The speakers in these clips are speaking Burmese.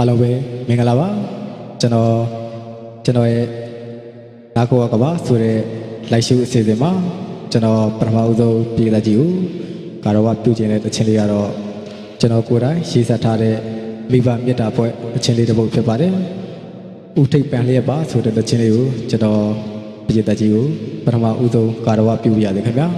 အားလုံးပဲမင်္ဂလာပါကျွန်တော်ရဲ့နာကိုကပါဆိုတဲ့လိုက်ရှုအစီအစဉ်မှာကျွန်တော်ပထမဦးဆုံးပြည်သက်ကြီးကိုကာရဝပြုကျင်တဲ့တခြင်းလေးကတော့ကျွန်တော်ကိုယ်တိုင်ရေးစပ်ထားတဲ့မိဘမေတ္တာဖွဲ့တခြင်းလေးတစ်ပုဒ်ဖြစ်ပါတယ်ဥထိပ်ပန်လျက်ပါဆိုတဲ့တခြင်းလေးကိုကျွန်တော်ပြည်သက်ကြီးကိုပထမဦးဆုံးကာရဝပြုပြရစေခင်ဗျာ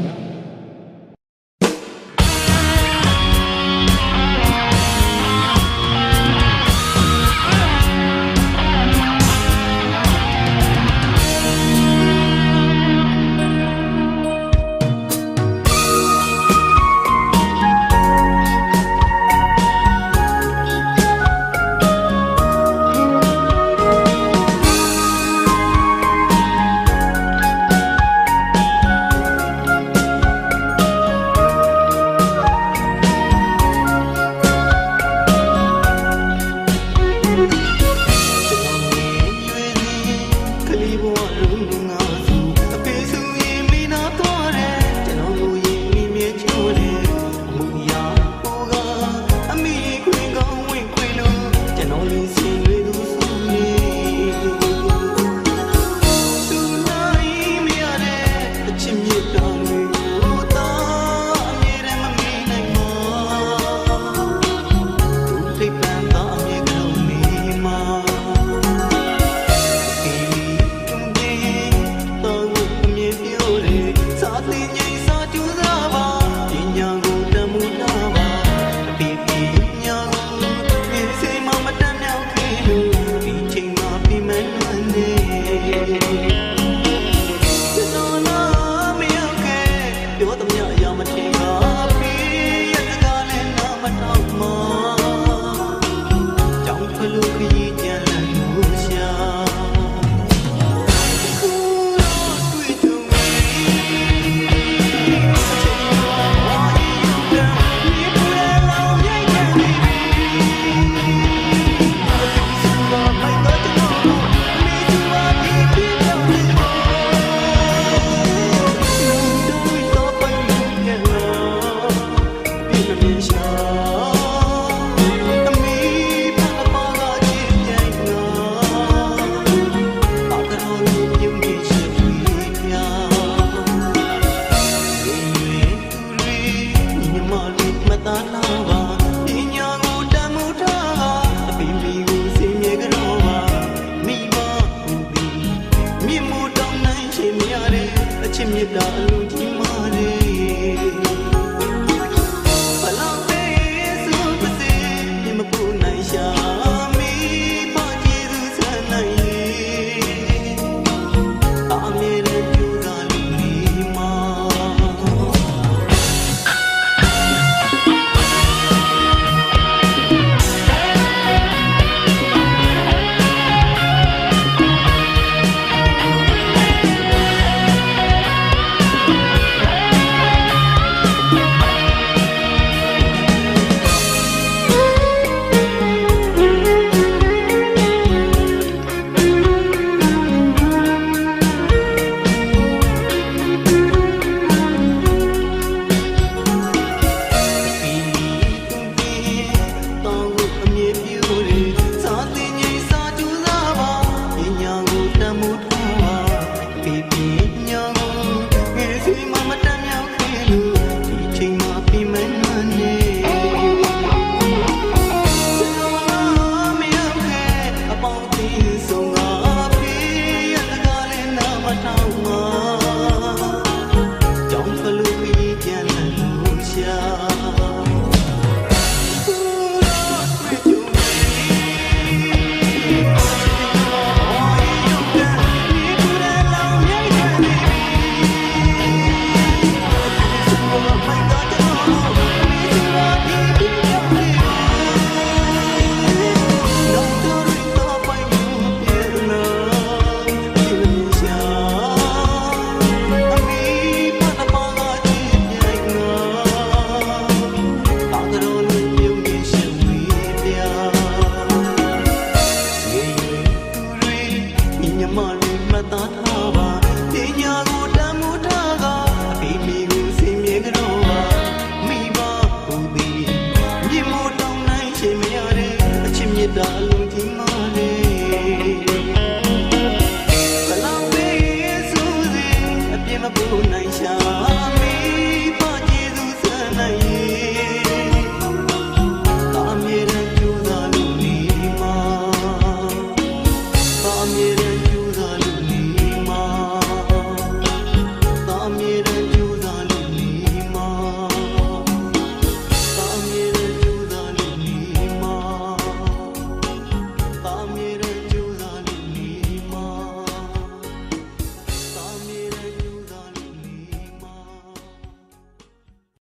Come on.